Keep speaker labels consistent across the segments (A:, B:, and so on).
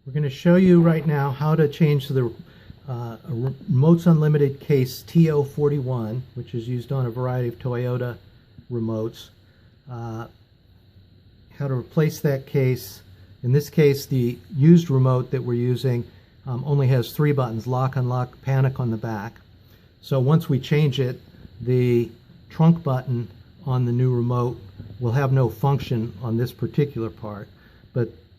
A: We're going to show you right now how to change the Remotes Unlimited CASE-TO41, which is used on a variety of Toyota remotes. How to replace that case. In this case, the used remote that we're using only has 3 buttons: lock, unlock, panic on the back. So once we change it, the trunk button on the new remote will have no function on this particular part.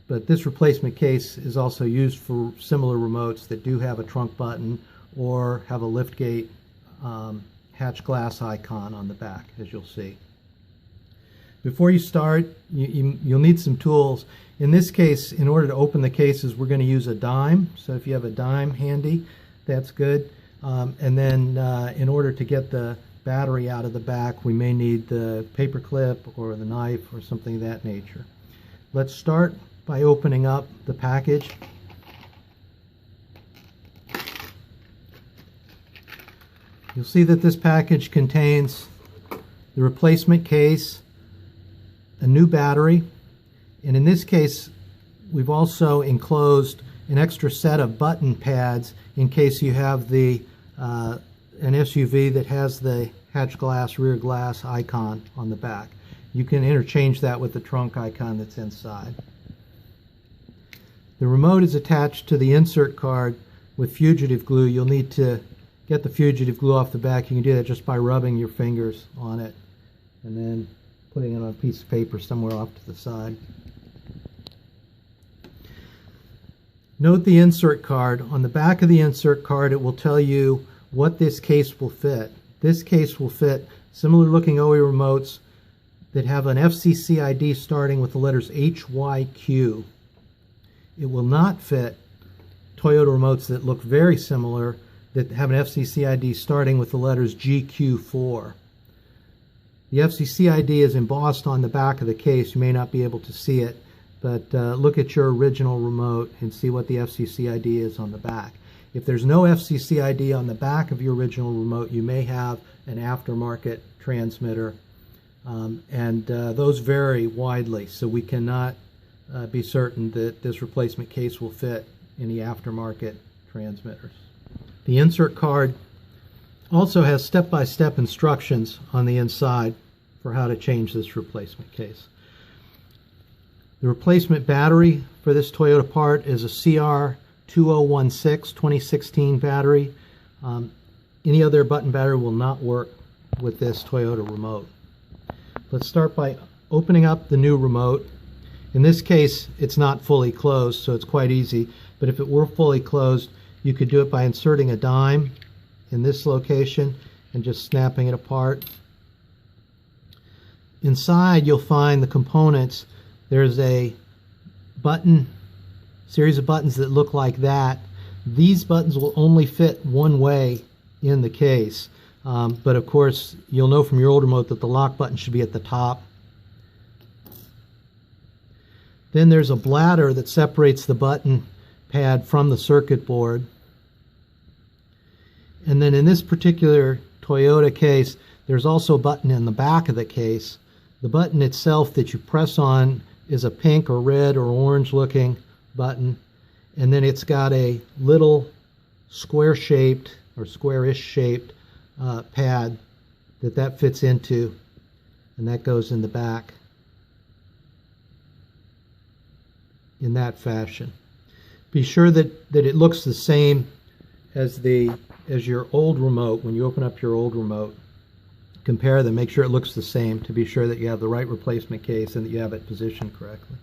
A: But this replacement case is also used for similar remotes that do have a trunk button or have a liftgate hatch glass icon on the back, as you'll see. Before you start, you'll need some tools. In this case, in order to open the cases, we're going to use a dime. So if you have a dime handy, that's good. And then in order to get the battery out of the back, we may need the paper clip or the knife or something of that nature. Let's start by opening up the package. You'll see that this package contains the replacement case, a new battery, and in this case we've also enclosed an extra set of button pads in case you have an SUV that has the hatch glass, rear glass icon on the back. You can interchange that with the trunk icon that's inside. The remote is attached to the insert card with fugitive glue. You'll need to get the fugitive glue off the back. You can do that just by rubbing your fingers on it and then putting it on a piece of paper somewhere off to the side. Note the insert card. On the back of the insert card, it will tell you what this case will fit. This case will fit similar looking OE remotes that have an FCC ID starting with the letters HYQ. It will not fit Toyota remotes that look very similar that have an FCC ID starting with the letters GQ4. The FCC ID is embossed on the back of the case. You may not be able to see it, but look at your original remote and see what the FCC ID is on the back. If there's no FCC ID on the back of your original remote, you may have an aftermarket transmitter, and those vary widely, so we cannot be certain that this replacement case will fit any aftermarket transmitters. The insert card also has step-by-step instructions on the inside for how to change this replacement case. The replacement battery for this Toyota part is a CR2016 2016 battery. Any other button battery will not work with this Toyota remote. Let's start by opening up the new remote. In this case, it's not fully closed, so it's quite easy. But if it were fully closed, you could do it by inserting a dime in this location and just snapping it apart. Inside, you'll find the components. There's a series of buttons that look like that. These buttons will only fit one way in the case. But of course, you'll know from your old remote that the lock button should be at the top. Then there's a bladder that separates the button pad from the circuit board. And then in this particular Toyota case, there's also a button in the back of the case. The button itself that you press on is a pink or red or orange looking button. And then it's got a little square-shaped or squarish shaped pad that fits into, and that goes in the back in that fashion. Be sure that it looks the same as your old remote. When you open up your old remote, compare them, make sure it looks the same to be sure that you have the right replacement case and that you have it positioned correctly.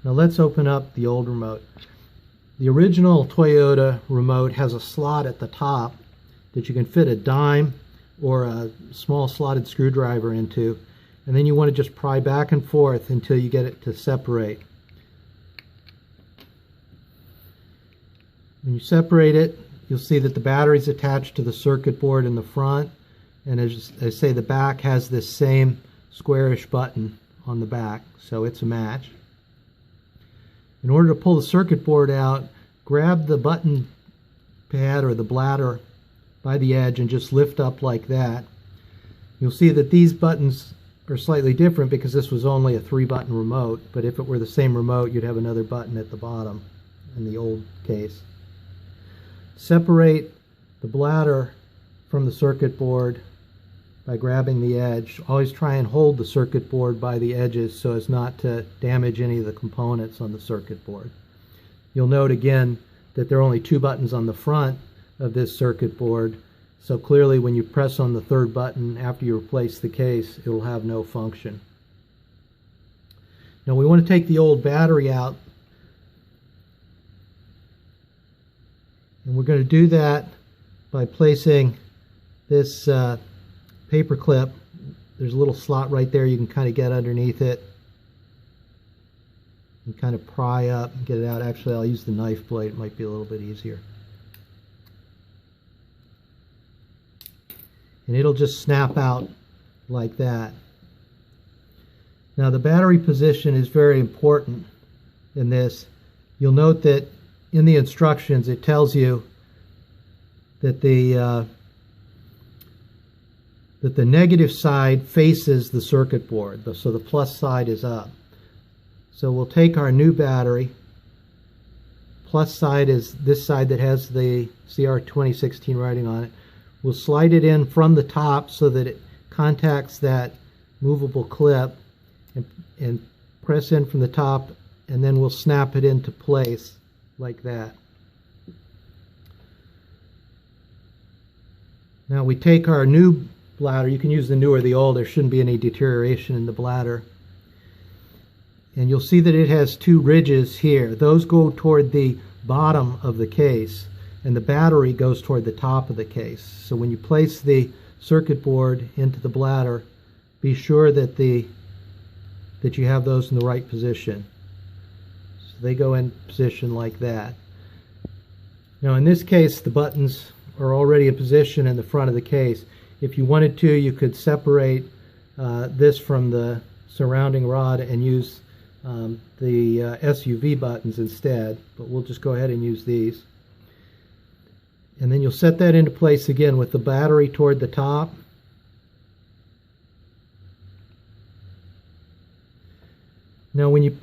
A: Now let's open up the old remote. The original Toyota remote has a slot at the top that you can fit a dime or a small slotted screwdriver into, and then you want to just pry back and forth until you get it to separate. When you separate it, you'll see that the battery is attached to the circuit board in the front, and as I say, the back has this same squarish button on the back, so it's a match. In order to pull the circuit board out, grab the button pad or the bladder by the edge and just lift up like that. You'll see that these buttons are slightly different because this was only a 3-button remote, but if it were the same remote, you'd have another button at the bottom in the old case. Separate the bladder from the circuit board by grabbing the edge. Always try and hold the circuit board by the edges so as not to damage any of the components on the circuit board. You'll note again that there are only 2 buttons on the front of this circuit board, so clearly when you press on the 3rd button after you replace the case, it will have no function. Now we want to take the old battery out, and we're going to do that by placing this paper clip. There's a little slot right there, you can kind of get underneath it and kind of pry up and get it out. Actually, I'll use the knife blade, it might be a little bit easier. And it'll just snap out like that. Now the battery position is very important in this. You'll note that in the instructions it tells you that the negative side faces the circuit board, so the plus side is up. So we'll take our new battery. Plus side is this side that has the CR 2016 writing on it. We'll slide it in from the top so that it contacts that movable clip and press in from the top, and then we'll snap it into place like that. Now we take our new bladder. You can use the new or the old. There shouldn't be any deterioration in the bladder. And you'll see that it has 2 ridges here. Those go toward the bottom of the case, and the battery goes toward the top of the case. So when you place the circuit board into the bladder, be sure that you have those in the right position. So they go in position like that. Now in this case, the buttons are already in position in the front of the case. If you wanted to, you could separate this from the surrounding rod and use the SUV buttons instead, but we'll just go ahead and use these. And then you'll set that into place again with the battery toward the top. Now when you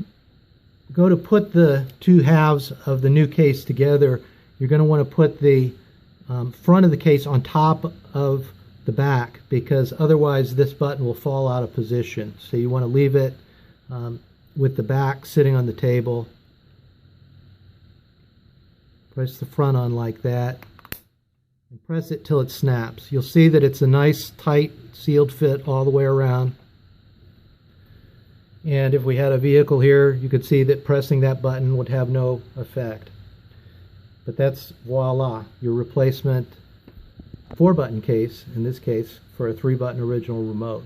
A: go to put the 2 halves of the new case together, you're going to want to put the front of the case on top of the back, because otherwise this button will fall out of position. So you want to leave it with the back sitting on the table. Press the front on like that and press it till it snaps. You'll see that it's a nice tight sealed fit all the way around. And if we had a vehicle here, you could see that pressing that button would have no effect. But that's, voila, your replacement 4-button case, in this case, for a 3-button original remote.